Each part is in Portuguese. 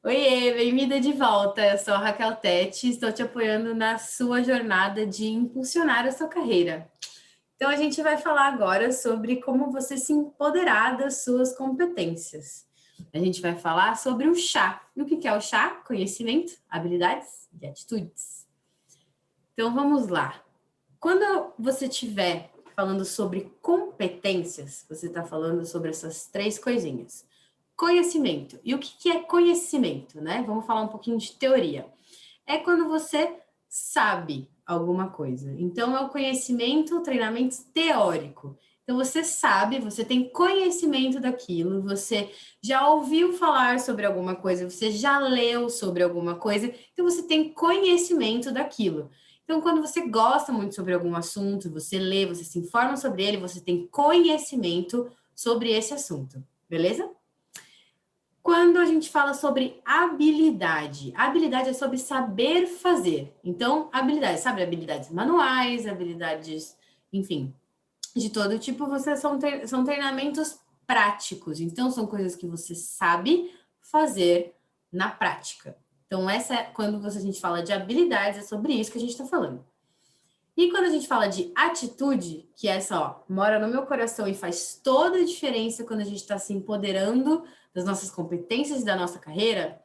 Oiê, bem-vinda de volta. Eu sou a Raquel Tete, estou te apoiando na sua jornada de impulsionar a sua carreira. Então, a gente vai falar agora sobre como você se empoderar das suas competências. A gente vai falar sobre o chá. E o que é o chá? Conhecimento, habilidades e atitudes. Então, vamos lá. Quando você estiver falando sobre competências, você está falando sobre essas três coisinhas. Conhecimento. E o que é conhecimento, né? Vamos falar um pouquinho de teoria. É quando você sabe alguma coisa. Então, é o conhecimento, o treinamento teórico. Então, você sabe, você tem conhecimento daquilo, você já ouviu falar sobre alguma coisa, você já leu sobre alguma coisa, então você tem conhecimento daquilo. Então, quando você gosta muito sobre algum assunto, você lê, você se informa sobre ele, você tem conhecimento sobre esse assunto, beleza? Quando a gente fala sobre habilidade, habilidade é sobre saber fazer. Então, habilidades, sabe? Habilidades manuais, habilidades, enfim, de todo tipo, são treinamentos práticos. Então, são coisas que você sabe fazer na prática. Então, quando a gente fala de habilidades, é sobre isso que a gente está falando. E quando a gente fala de atitude, que é essa, ó, mora no meu coração e faz toda a diferença quando a gente está se empoderando das nossas competências e da nossa carreira,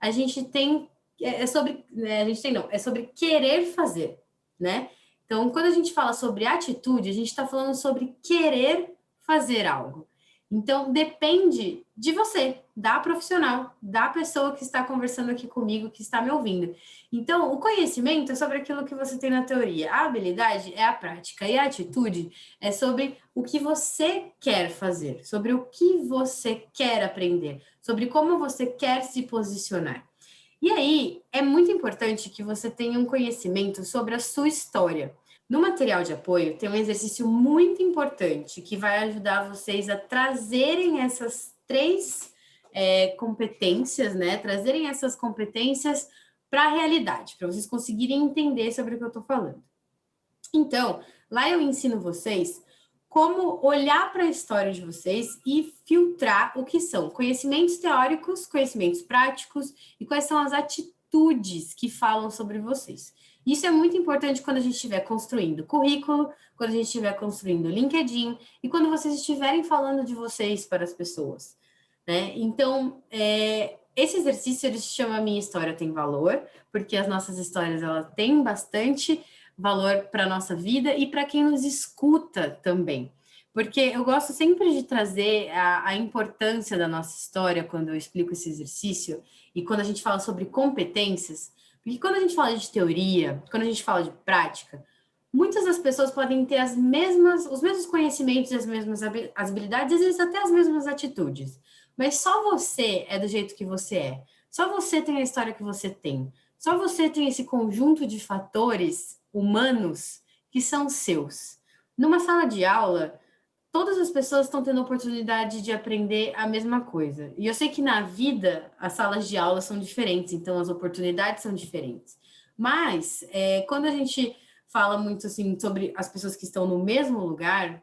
a gente tem, é sobre, né, a gente tem não, é sobre querer fazer, né? Então, quando a gente fala sobre atitude, a gente está falando sobre querer fazer algo. Então, depende de você, da profissional, da pessoa que está conversando aqui comigo, que está me ouvindo. Então, o conhecimento é sobre aquilo que você tem na teoria, a habilidade é a prática, e a atitude é sobre o que você quer fazer, sobre o que você quer aprender, sobre como você quer se posicionar. E aí, é muito importante que você tenha um conhecimento sobre a sua história. No material de apoio, tem um exercício muito importante que vai ajudar vocês a trazerem essas três competências, né? Trazerem essas competências para a realidade, para vocês conseguirem entender sobre o que eu estou falando. Então, lá eu ensino vocês como olhar para a história de vocês e filtrar o que são conhecimentos teóricos, conhecimentos práticos e quais são as atitudes que falam sobre vocês. Isso é muito importante quando a gente estiver construindo currículo, quando a gente estiver construindo LinkedIn e quando vocês estiverem falando de vocês para as pessoas, né? Então, esse exercício ele se chama Minha História Tem Valor, porque as nossas histórias ela têm bastante valor para a nossa vida e para quem nos escuta também. Porque eu gosto sempre de trazer a importância da nossa história quando eu explico esse exercício e quando a gente fala sobre competências, porque quando a gente fala de teoria, quando a gente fala de prática, muitas das pessoas podem ter os mesmos conhecimentos, as mesmas habilidades, às vezes até as mesmas atitudes. Mas só você é do jeito que você é. Só você tem a história que você tem. Só você tem esse conjunto de fatores humanos que são seus. Numa sala de aula, todas as pessoas estão tendo a oportunidade de aprender a mesma coisa. E eu sei que na vida as salas de aula são diferentes, então as oportunidades são diferentes. Mas quando a gente fala muito assim sobre as pessoas que estão no mesmo lugar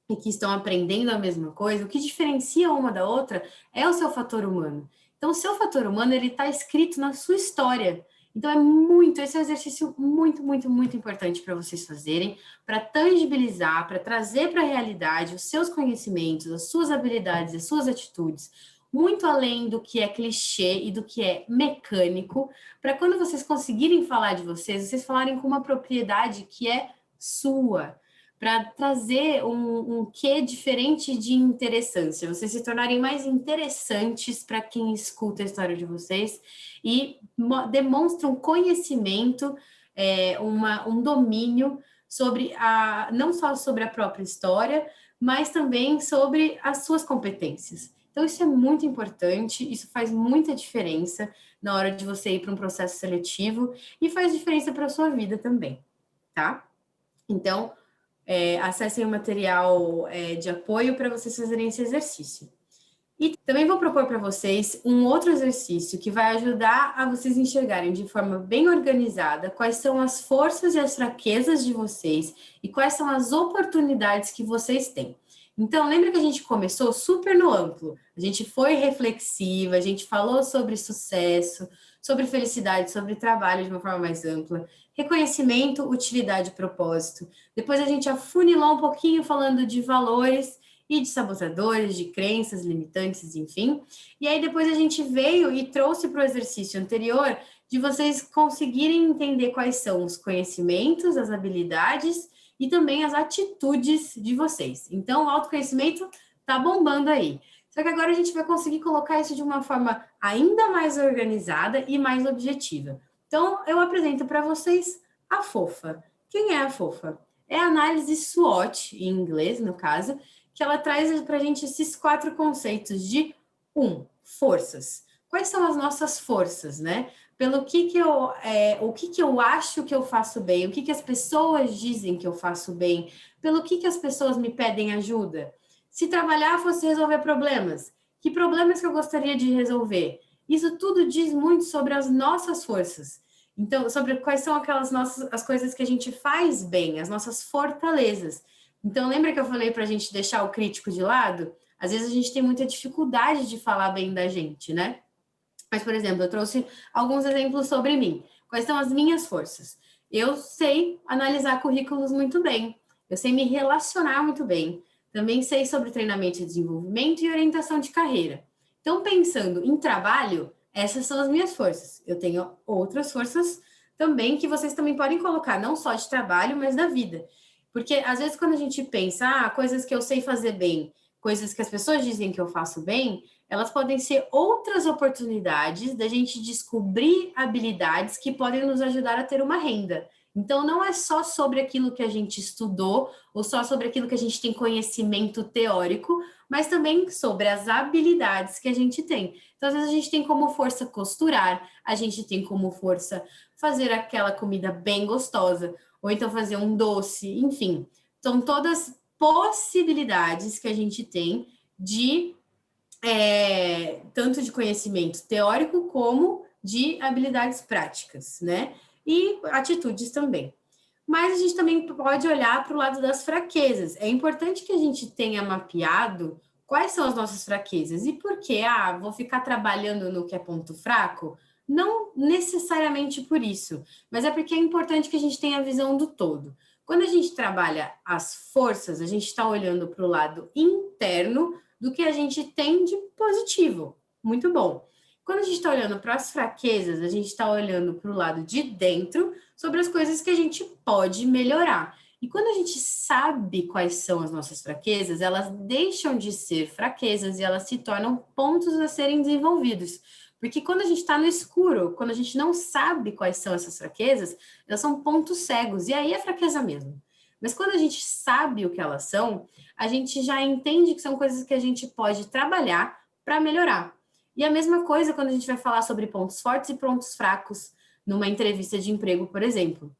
e que estão aprendendo a mesma coisa, o que diferencia uma da outra é o seu fator humano. Então, o seu fator humano ele está escrito na sua história. Então, esse é um exercício muito, muito, muito importante para vocês fazerem, para tangibilizar, para trazer para a realidade os seus conhecimentos, as suas habilidades, as suas atitudes, muito além do que é clichê e do que é mecânico, para quando vocês conseguirem falar de vocês falarem com uma propriedade que é sua, para trazer um quê diferente de interessância, vocês se tornarem mais interessantes para quem escuta a história de vocês e demonstram conhecimento, um domínio sobre não só sobre a própria história, mas também sobre as suas competências. Então, isso é muito importante, isso faz muita diferença na hora de você ir para um processo seletivo e faz diferença para a sua vida também, tá? Então, acessem o material de apoio para vocês fazerem esse exercício. E também vou propor para vocês um outro exercício que vai ajudar a vocês enxergarem de forma bem organizada quais são as forças e as fraquezas de vocês e quais são as oportunidades que vocês têm. Então, lembra que a gente começou super no amplo. A gente foi reflexiva, a gente falou sobre sucesso, sobre felicidade, sobre trabalho de uma forma mais ampla, reconhecimento, utilidade e propósito. Depois a gente afunilou um pouquinho falando de valores e de sabotadores, de crenças limitantes, enfim. E aí depois a gente veio e trouxe para o exercício anterior de vocês conseguirem entender quais são os conhecimentos, as habilidades e também as atitudes de vocês. Então, o autoconhecimento tá bombando aí. Só que agora a gente vai conseguir colocar isso de uma forma ainda mais organizada e mais objetiva. Então, eu apresento para vocês a FOFA. Quem é a FOFA? É a análise SWOT, em inglês, no caso, que ela traz para a gente esses 4 conceitos de forças. Quais são as nossas forças, né? Pelo o que eu acho que eu faço bem, o que as pessoas dizem que eu faço bem, pelo que as pessoas me pedem ajuda. Se trabalhar fosse resolver problemas, que problemas que eu gostaria de resolver? Isso tudo diz muito sobre as nossas forças. Então, sobre quais são as coisas que a gente faz bem, as nossas fortalezas. Então, lembra que eu falei para a gente deixar o crítico de lado? Às vezes a gente tem muita dificuldade de falar bem da gente, né? Mas, por exemplo, eu trouxe alguns exemplos sobre mim. Quais são as minhas forças? Eu sei analisar currículos muito bem. Eu sei me relacionar muito bem. Também sei sobre treinamento e desenvolvimento e orientação de carreira. Então, pensando em trabalho, essas são as minhas forças. Eu tenho outras forças também que vocês também podem colocar, não só de trabalho, mas da vida. Porque, às vezes, quando a gente pensa, coisas que eu sei fazer bem, coisas que as pessoas dizem que eu faço bem, elas podem ser outras oportunidades da gente descobrir habilidades que podem nos ajudar a ter uma renda. Então, não é só sobre aquilo que a gente estudou ou só sobre aquilo que a gente tem conhecimento teórico, mas também sobre as habilidades que a gente tem. Então, às vezes, a gente tem como força costurar, a gente tem como força fazer aquela comida bem gostosa, ou então fazer um doce, enfim. São todas possibilidades que a gente tem de tanto de conhecimento teórico como de habilidades práticas, né? E atitudes também. Mas a gente também pode olhar para o lado das fraquezas. É importante que a gente tenha mapeado quais são as nossas fraquezas e por que, vou ficar trabalhando no que é ponto fraco? Não necessariamente por isso, mas é porque é importante que a gente tenha a visão do todo. Quando a gente trabalha as forças, a gente está olhando para o lado interno do que a gente tem de positivo. Muito bom. Quando a gente está olhando para as fraquezas, a gente está olhando para o lado de dentro sobre as coisas que a gente pode melhorar. E quando a gente sabe quais são as nossas fraquezas, elas deixam de ser fraquezas e elas se tornam pontos a serem desenvolvidos. Porque quando a gente está no escuro, quando a gente não sabe quais são essas fraquezas, elas são pontos cegos, e aí é fraqueza mesmo. Mas quando a gente sabe o que elas são, a gente já entende que são coisas que a gente pode trabalhar para melhorar. E a mesma coisa quando a gente vai falar sobre pontos fortes e pontos fracos numa entrevista de emprego, por exemplo.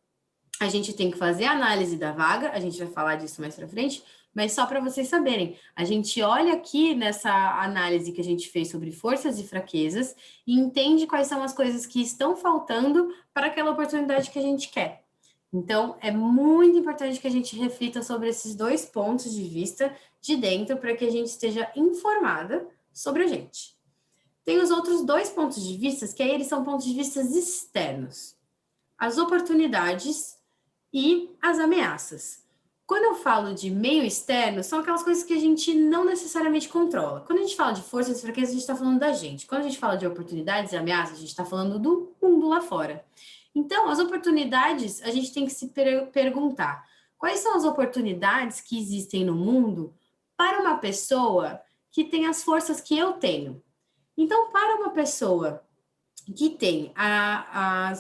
A gente tem que fazer a análise da vaga, a gente vai falar disso mais para frente, mas só para vocês saberem, a gente olha aqui nessa análise que a gente fez sobre forças e fraquezas e entende quais são as coisas que estão faltando para aquela oportunidade que a gente quer. Então, é muito importante que a gente reflita sobre esses 2 pontos de vista de dentro para que a gente esteja informada sobre a gente. Tem os outros 2 pontos de vista, que aí eles são pontos de vista externos. As oportunidades e as ameaças. Quando eu falo de meio externo, são aquelas coisas que a gente não necessariamente controla. Quando a gente fala de forças e fraquezas, a gente está falando da gente. Quando a gente fala de oportunidades e ameaças, a gente está falando do mundo lá fora. Então, as oportunidades, a gente tem que se perguntar: quais são as oportunidades que existem no mundo para uma pessoa que tem as forças que eu tenho? Então, para uma pessoa que tem a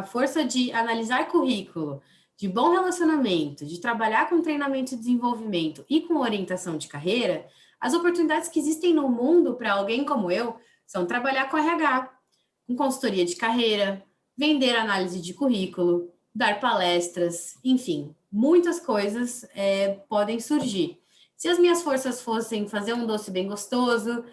força de analisar currículo, de bom relacionamento, de trabalhar com treinamento e desenvolvimento e com orientação de carreira, as oportunidades que existem no mundo para alguém como eu são trabalhar com RH, com consultoria de carreira, vender análise de currículo, dar palestras, enfim, muitas coisas podem surgir. Se as minhas forças fossem fazer um doce bem gostoso,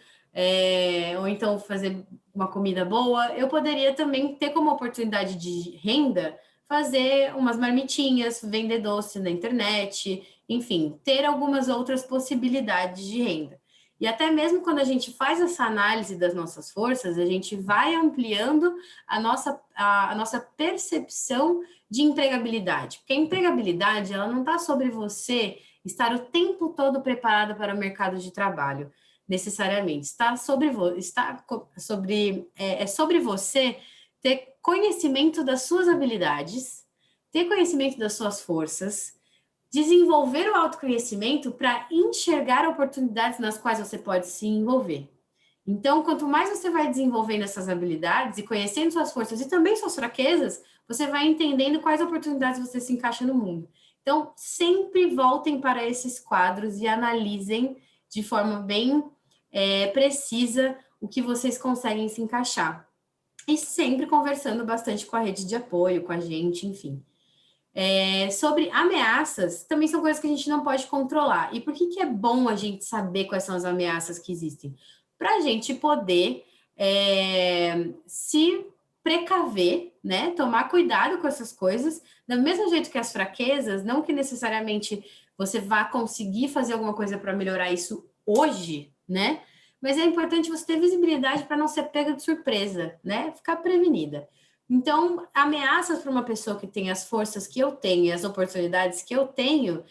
ou então fazer uma comida boa, eu poderia também ter como oportunidade de renda fazer umas marmitinhas, vender doce na internet, enfim, ter algumas outras possibilidades de renda. E até mesmo quando a gente faz essa análise das nossas forças, a gente vai ampliando a nossa percepção de empregabilidade. Porque a empregabilidade, ela não está sobre você estar o tempo todo preparado para o mercado de trabalho, necessariamente. É sobre você ter conhecimento das suas habilidades, ter conhecimento das suas forças, desenvolver o autoconhecimento para enxergar oportunidades nas quais você pode se envolver. Então, quanto mais você vai desenvolvendo essas habilidades e conhecendo suas forças e também suas fraquezas, você vai entendendo quais oportunidades você se encaixa no mundo. Então, sempre voltem para esses quadros e analisem de forma bem precisa o que vocês conseguem se encaixar. E sempre conversando bastante com a rede de apoio, com a gente, enfim. Sobre ameaças, também são coisas que a gente não pode controlar. E por que é bom a gente saber quais são as ameaças que existem? Para a gente poder se precaver, né? Tomar cuidado com essas coisas, do mesmo jeito que as fraquezas, não que necessariamente você vá conseguir fazer alguma coisa para melhorar isso hoje, né? Mas é importante você ter visibilidade para não ser pega de surpresa, né? Ficar prevenida. Então, ameaças para uma pessoa que tem as forças que eu tenho e as oportunidades que eu tenho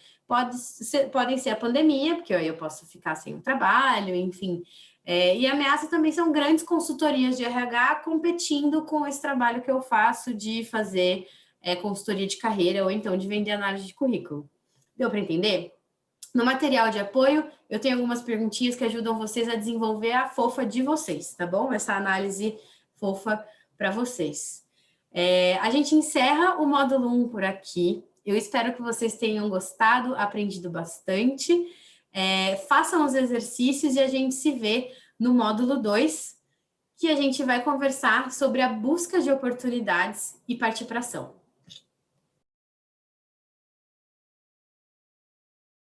podem ser a pandemia, porque aí eu posso ficar sem o trabalho, enfim. E ameaças também são grandes consultorias de RH competindo com esse trabalho que eu faço de fazer consultoria de carreira ou então de vender análise de currículo. Deu para entender? No material de apoio, eu tenho algumas perguntinhas que ajudam vocês a desenvolver a fofa de vocês, tá bom? Essa análise fofa para vocês. A gente encerra o módulo 1 por aqui. Eu espero que vocês tenham gostado, aprendido bastante. Façam os exercícios e a gente se vê no módulo 2, que a gente vai conversar sobre a busca de oportunidades e partir para ação.